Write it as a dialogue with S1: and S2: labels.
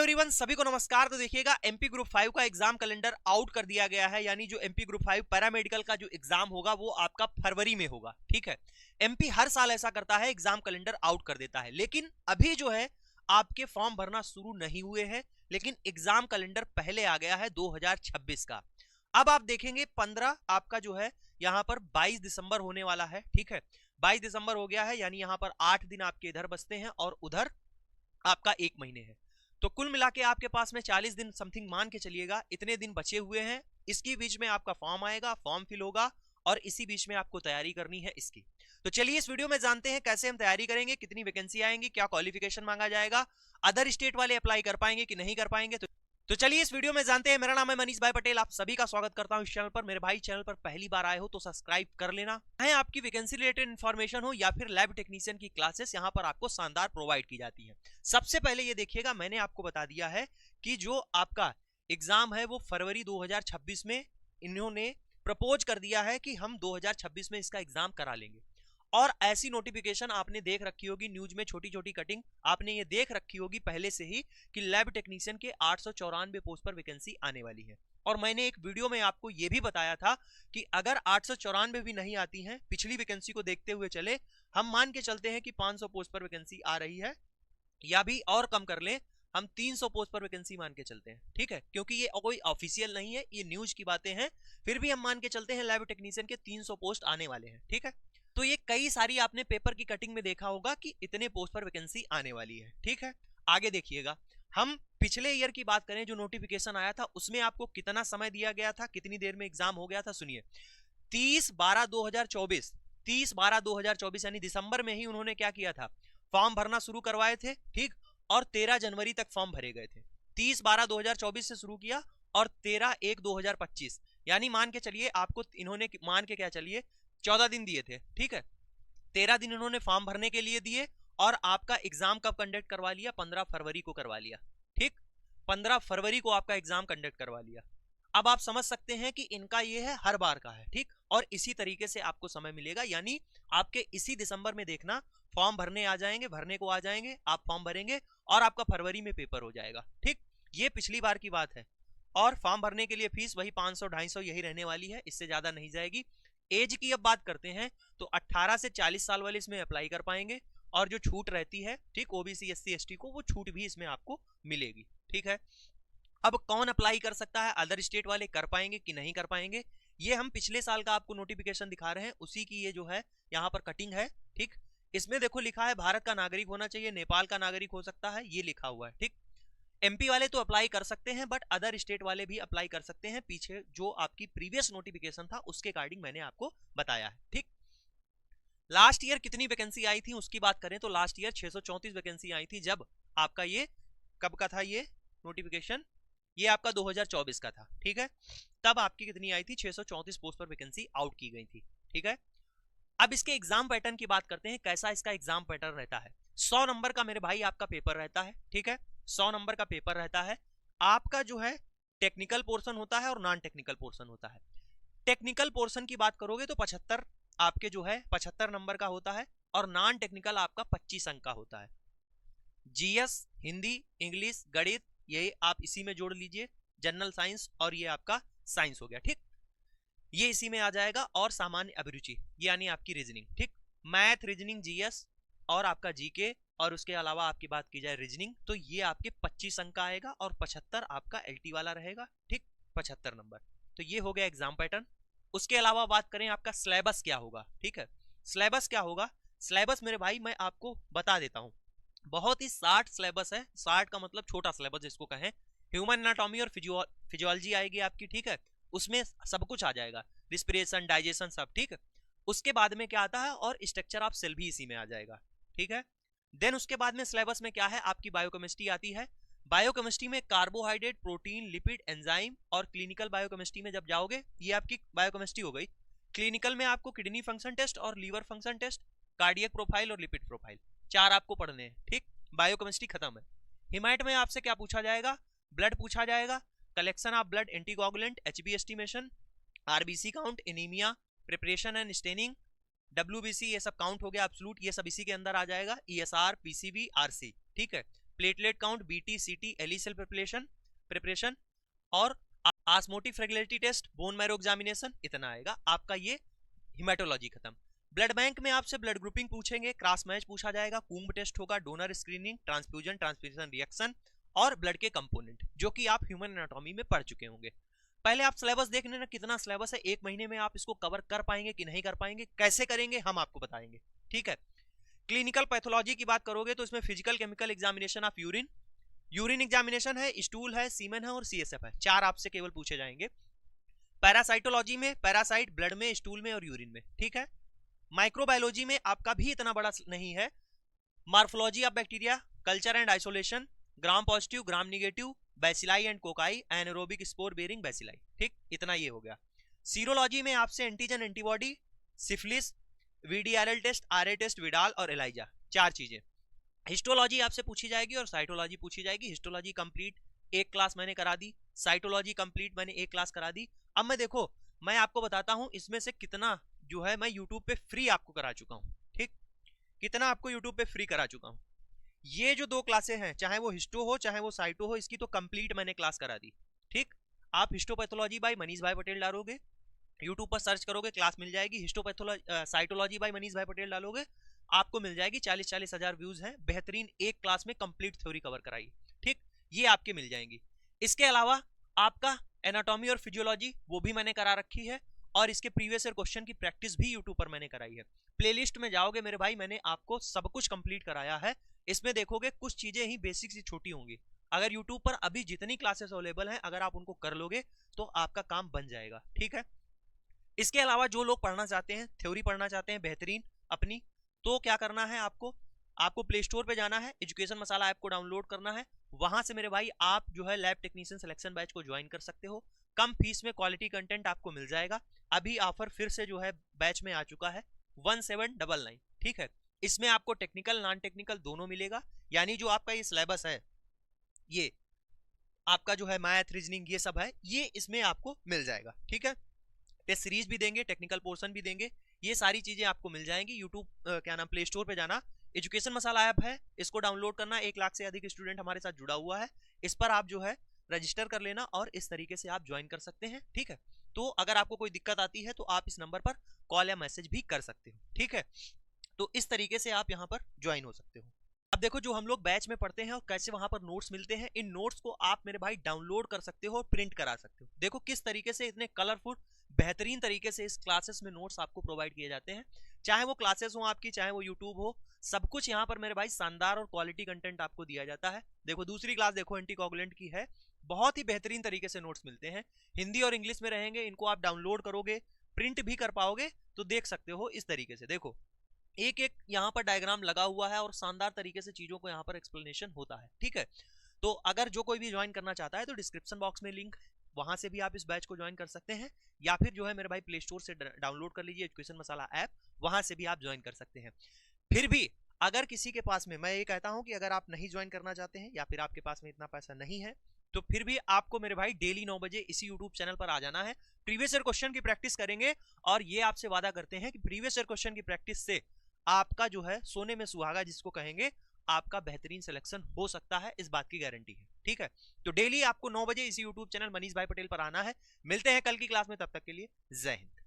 S1: Everyone, सभी को नमस्कार। तो देखिएगा, एमपी ग्रुप 5 का एग्जाम कैलेंडर आउट कर दिया गया है। यानी जो एमपी ग्रुप 5 पैरामेडिकल का जो एग्जाम होगा वो आपका फरवरी में होगा। ठीक है, एमपी हर साल ऐसा करता है, एग्जाम कैलेंडर आउट कर देता है। लेकिन अभी जो है आपके फॉर्म भरना शुरू नहीं हुए हैं, लेकिन एग्जाम कैलेंडर पहले आ गया है 2026 का। अब आप देखेंगे 15 आपका जो है यहाँ पर 22 दिसंबर होने वाला है। ठीक है, 22 दिसंबर हो गया है, यानी यहाँ पर 8 दिन आपके इधर बचते हैं और उधर आपका 1 महीने है। तो कुल मिला के आपके पास में 40 दिन समथिंग मान के चलिएगा, इतने दिन बचे हुए हैं। इसके बीच में आपका फॉर्म आएगा, फॉर्म फिल होगा और इसी बीच में आपको तैयारी करनी है इसकी। तो चलिए इस वीडियो में जानते हैं कैसे हम तैयारी करेंगे, कितनी वैकेंसी आएंगी, क्या क्वालिफिकेशन मांगा जाएगा, अदर स्टेट वाले अप्लाई कर पाएंगे कि नहीं कर पाएंगे। तो चलिए इस वीडियो में जानते हैं। मेरा नाम है मनीष भाई पटेल, आप सभी का स्वागत करता हूं इस चैनल पर। मेरे भाई चैनल पर पहली बार आए हो तो सब्सक्राइब कर लेना है। आपकी वैकेंसी रिलेटेड इन्फॉर्मेशन हो या फिर लैब टेक्नीशियन की क्लासेस यहां पर आपको शानदार प्रोवाइड की जाती है। सबसे पहले ये देखिएगा, मैंने आपको बता दिया है कि जो आपका एग्जाम है वो फरवरी 2026 में इन्होंने प्रपोज कर दिया है कि हम 2026 में इसका एग्जाम करा लेंगे। और ऐसी नोटिफिकेशन आपने देख रखी होगी न्यूज में, छोटी छोटी कटिंग आपने ये देख रखी होगी पहले से ही कि लैब टेक्नीशियन के 894 पोस्ट पर वैकेंसी आने वाली है। और मैंने एक वीडियो में आपको ये भी बताया था कि अगर 894 भी नहीं आती हैं, पिछली वैकेंसी को देखते हुए चले, हम मान के चलते हैं कि 500 पोस्ट पर वैकेंसी आ रही है, या भी और कम कर लें, हम 300 पोस्ट पर वैकेंसी मान के चलते हैं। ठीक है, क्योंकि ये कोई ऑफिशियल नहीं है, ये न्यूज की बातें हैं, फिर भी हम मान के चलते हैं लैब टेक्नीशियन के 300 पोस्ट आने वाले हैं। ठीक है, तो ये कई सारी आपने पेपर की कटिंग में देखा होगा कि इतने पोस्ट पर वैकेंसी आने वाली है। ठीक है, आगे देखिएगा, हम पिछले ईयर की बात करें, जो नोटिफिकेशन आया था उसमें आपको कितना समय दिया गया था, कितनी देर में एग्जाम हो गया था, सुनिए। 30/12/2024 30/12/2024 यानी दिसंबर में ही उन्होंने क्या किया था, फॉर्म भरना शुरू करवाए थे। ठीक, और 13 जनवरी तक फॉर्म भरे गए थे। 30/12/2024 से शुरू किया और 13/1/2025 यानी मान के चलिए आपको इन्होंने मान के क्या चलिए 14 दिन दिए थे। ठीक है, 13 दिन इन्होंने फॉर्म भरने के लिए दिए और आपका एग्जाम कब कंडक्ट करवा लिया, 15 फरवरी को करवा लिया। ठीक, 15 फरवरी को आपका एग्जाम कंडक्ट करवा लिया। अब आप समझ सकते हैं कि इनका ये है हर बार का है। ठीक, और इसी तरीके से आपको समय मिलेगा, यानी आपके इसी दिसंबर में देखना फॉर्म भरने आ जाएंगे, भरने को आ जाएंगे, आप फॉर्म भरेंगे और आपका फरवरी में पेपर हो जाएगा। ठीक, ये पिछली बार की बात है। और फॉर्म भरने के लिए फीस वही 500-250 यही रहने वाली है, इससे ज्यादा नहीं जाएगी। एज की अब बात करते हैं तो 18 से 40 साल वाले इसमें अप्लाई कर पाएंगे, और जो छूट रहती है, ठीक, ओबीसी एससी एसटी को, वो छूट भी इसमें आपको मिलेगी। ठीक है, अब कौन अप्लाई कर सकता है, अदर स्टेट वाले कर पाएंगे कि नहीं कर पाएंगे, ये हम पिछले साल का आपको नोटिफिकेशन दिखा रहे हैं, उसी की ये जो है यहाँ पर कटिंग है। ठीक, इसमें देखो लिखा है भारत का नागरिक होना चाहिए, नेपाल का नागरिक हो सकता है, ये लिखा हुआ है। ठीक, एमपी वाले तो अप्लाई कर सकते हैं, बट अदर स्टेट वाले भी अप्लाई कर सकते हैं। पीछे जो आपकी प्रीवियस नोटिफिकेशन था उसके अकॉर्डिंग मैंने आपको बताया है। ठीक, लास्ट ईयर कितनी वैकेंसी आई थी उसकी बात करें तो लास्ट ईयर 634 वैकेंसी आई थी। जब आपका ये कब का था, ये नोटिफिकेशन ये आपका 2024 का था। ठीक है, तब आपकी कितनी आई थी, 634 पोस्ट पर वैकेंसी आउट की गई थी। ठीक है, अब इसके एग्जाम पैटर्न की बात करते हैं, कैसा इसका एग्जाम पैटर्न रहता है। 100 नंबर का मेरे भाई आपका पेपर रहता है। ठीक है, 100 नंबर का पेपर रहता है। आपका जो है टेक्निकल पोर्शन होता है और नॉन टेक्निकल पोर्शन होता है। टेक्निकल पोर्शन की बात करोगे तो 75 आपके जो है 75 नंबर का होता है, और नॉन टेक्निकल आपका 25 अंक का होता है। जीएस, हिंदी, इंग्लिश, गणित, ये आप इसी में जोड़ लीजिए, जनरल साइंस, और ये आपका साइंस हो गया। ठीक, ये इसी में आ जाएगा, और सामान्य अभिरुचि यानी आपकी रीजनिंग। ठीक, मैथ, रीजनिंग, जीएस और आपका जीके, और उसके अलावा आपकी बात की जाए रीजनिंग, तो ये आपके 25 अंक का आएगा और 75 आपका एलटी वाला रहेगा। ठीक, 75 नंबर। तो ये हो गया एग्जाम पैटर्न। उसके अलावा बात करें आपका सिलेबस क्या होगा। ठीक है, सिलेबस क्या होगा, सिलेबस मेरे भाई मैं आपको बता देता हूँ, बहुत ही शार्ट सिलेबस है। शार्ट का मतलब छोटा सिलेबस जिसको कहें। ह्यूमन एनाटॉमी और फिजियोलॉजी आएगी आपकी। ठीक है, उसमें सब कुछ आ जाएगा, रिस्पिरेशन, डाइजेशन, सब। ठीक है, उसके बाद में क्या आता है, और स्ट्रक्चर ऑफ सेल भी इसी में आ जाएगा। ठीक है, देन उसके बाद में सिलेबस में क्या है, आपकी बायोकेमिस्ट्री आती है। बायोकेमिस्ट्री में कार्बोहाइड्रेट, प्रोटीन, लिपिड, एंजाइम, और क्लिनिकल बायोकेमिस्ट्री में जब जाओगे, ये आपकी बायोकेमिस्ट्री हो गई। क्लिनिकल में आपको किडनी फंक्शन टेस्ट और liver function test, cardiac profile और लिपिड प्रोफाइल, 4 आपको पढ़ने हैं। ठीक, बायोकेमिस्ट्री खत्म है। हिमाट में आपसे क्या पूछा जाएगा, ब्लड पूछा जाएगा, collection of blood, anticoagulant, HB estimation, RBC count, anaemia, preparation and staining, WBC, ये सब काउंट हो गया एब्सोल्यूट, ये सब इसी के अंदर आ जाएगा। ESR, PCV, RC. ठीक है, platelet count, BT, CT, LE cell preparation और osmotic fragility test, bone marrow examination, इतना आएगा आपका ये हिमेटोलॉजी खत्म। ब्लड बैंक में आपसे ब्लड ग्रुपिंग पूछेंगे, क्रॉस मैच पूछा जाएगा, कुंभ टेस्ट होगा, donor screening, transfusion transfusion reaction और ब्लड के कंपोनेंट, जो कि आप ह्यूमन एनाटॉमी में पढ़ चुके होंगे। पहले आप सिलेबस देख लेना कितना सिलेबस है, एक महीने में आप इसको कवर कर पाएंगे कि नहीं कर पाएंगे, कैसे करेंगे हम आपको बताएंगे, ठीक है। क्लिनिकल पैथोलॉजी की बात करोगे तो इसमें physical chemical examination of urine, urine examination है, स्टूल है, सीमेन है और सीएसएफ है, 4 आपसे केवल पूछे जाएंगे। पैरासाइटोलॉजी में पैरासाइट ब्लड में, स्टूल में और यूरिन में, ठीक है। माइक्रोबायोलॉजी में आपका भी इतना बड़ा नहीं है, morphology of bacteria, culture and isolation, gram positive gram negative, bacilli and cocci, anaerobic spore bearing bacilli, ठीक, इतना ये हो गया। सीरोलॉजी में आपसे antigen antibody, syphilis, VDRL test, RA test, Widal और एलाइजा, 4 चीजें। हिस्टोलॉजी आपसे पूछी जाएगी और साइटोलॉजी पूछी जाएगी। हिस्टोलॉजी कंप्लीट एक क्लास मैंने करा दी, साइटोलॉजी कंप्लीट मैंने एक क्लास करा दी। अब मैं देखो मैं आपको बताता हूं इसमें से कितना जो है मैं यूट्यूब पे फ्री आपको करा चुका हूं, ठीक, कितना आपको यूट्यूब पे फ्री करा चुका हूं। ये जो 2 क्लासें हैं, चाहे वो हिस्टो हो चाहे वो साइटो हो, इसकी तो कंप्लीट मैंने क्लास करा दी, ठीक। आप हिस्टोपैथोलॉजी बाय मनीष भाई पटेल डालोगे, यूट्यूब पर सर्च करोगे क्लास मिल जाएगी। हिस्टोपैथोलॉजी साइटोलॉजी बाय मनीष भाई पटेल डालोगे, आपको मिल जाएगी, 40-40 हजार व्यूज हैं, बेहतरीन एक क्लास में कंप्लीट थ्योरी कवर कराई, ठीक, ये आपके मिल जाएंगी। इसके अलावा आपका एनाटॉमी और फिजियोलॉजी वो भी मैंने करा रखी है और इसके प्रीवियस ईयर क्वेश्चन की प्रैक्टिस भी यूट्यूब पर मैंने कराई है। प्लेलिस्ट में जाओगे मेरे भाई, मैंने आपको सब कुछ कंप्लीट कराया है। इसमें देखोगे कुछ चीजें ही बेसिक सी छोटी होंगी, अगर यूट्यूब पर अभी जितनी क्लासेस अवेलेबल हैं अगर आप उनको कर लोगे तो आपका काम बन जाएगा, ठीक है। इसके अलावा जो लोग पढ़ना चाहते हैं, थ्योरी पढ़ना चाहते हैं बेहतरीन अपनी, तो क्या करना है आपको प्ले स्टोर पे जाना है, एजुकेशन मसाला ऐप को डाउनलोड करना है, वहां से मेरे भाई आप जो है लैब टेक्नीशियन सिलेक्शन बैच को ज्वाइन कर सकते हो। कम फीस में क्वालिटी कंटेंट आपको मिल जाएगा। अभी ऑफर फिर से जो है बैच में आ चुका है 1799, ठीक है। इसमें आपको टेक्निकल नॉन टेक्निकल दोनों मिलेगा, यानी जो आपका ये सिलेबस है, ये आपका जो है मैथ रीजनिंग ये सब है, ये इसमें आपको मिल जाएगा, ठीक है। टेस्ट सीरीज भी देंगे, टेक्निकल पोर्शन भी देंगे, ये सारी चीजें आपको मिल जाएंगी। यूट्यूब क्या नाम प्ले स्टोर पे जाना, एजुकेशन मसाला ऐप है, इसको डाउनलोड करना, 1 लाख से अधिक स्टूडेंट हमारे साथ जुड़ा हुआ है, इस पर आप जो है रजिस्टर कर लेना और इस तरीके से आप ज्वाइन कर सकते हैं, ठीक है। तो अगर आपको कोई दिक्कत आती है तो आप इस नंबर पर कॉल या मैसेज भी कर सकते हो, ठीक है। तो इस तरीके से आप यहाँ पर ज्वाइन हो सकते हो। अब देखो जो हम लोग बैच में पढ़ते हैं और कैसे वहां पर नोट्स मिलते हैं, इन नोट्स को आप मेरे भाई डाउनलोड कर सकते हो और प्रिंट करा सकते हो। देखो किस तरीके से इतने कलरफुल बेहतरीन तरीके से इस क्लासेस में नोट्स आपको प्रोवाइड किए जाते हैं, चाहे वो क्लासेस हो आपकी, चाहे वो यूट्यूब हो, सब कुछ यहाँ पर मेरे भाई शानदार और क्वालिटी कंटेंट आपको दिया जाता है। देखो दूसरी क्लास देखो एंटीकोगुलेंट की है, बहुत ही बेहतरीन तरीके से नोट्स मिलते हैं, हिंदी और इंग्लिश में रहेंगे, इनको आप डाउनलोड करोगे प्रिंट भी कर पाओगे तो देख सकते हो इस तरीके से। देखो एक एक यहाँ पर डायग्राम लगा हुआ है और शानदार तरीके से चीजों को यहाँ पर एक्सप्लेनेशन होता है, ठीक है। तो अगर जो कोई भी ज्वाइन करना चाहता है तो डिस्क्रिप्शन बॉक्स में लिंक, वहां से भी आप इस बैच को ज्वाइन कर सकते हैं, या फिर जो है मेरे भाई प्ले स्टोर से डाउनलोड कर लीजिए एजुकेशन मसाला ऐप, वहां से भी आप ज्वाइन कर सकते हैं। फिर भी अगर किसी के पास में, मैं ये कहता हूं कि अगर आप नहीं ज्वाइन करना चाहते हैं या फिर आपके पास में इतना पैसा नहीं है, तो फिर भी आपको मेरे भाई डेली 9 बजे इसी यूट्यूब चैनल पर आ जाना है, प्रीवियस ईयर क्वेश्चन की प्रैक्टिस करेंगे और ये आपसे वादा करते हैं कि प्रीवियस ईयर क्वेश्चन की प्रैक्टिस से आपका जो है सोने में सुहागा जिसको कहेंगे, आपका बेहतरीन सिलेक्शन हो सकता है, इस बात की गारंटी है, ठीक है। तो डेली आपको 9 बजे इसी यूट्यूब चैनल मनीष भाई पटेल पर आना है। मिलते हैं कल की क्लास में, तब तक के लिए जय हिंद।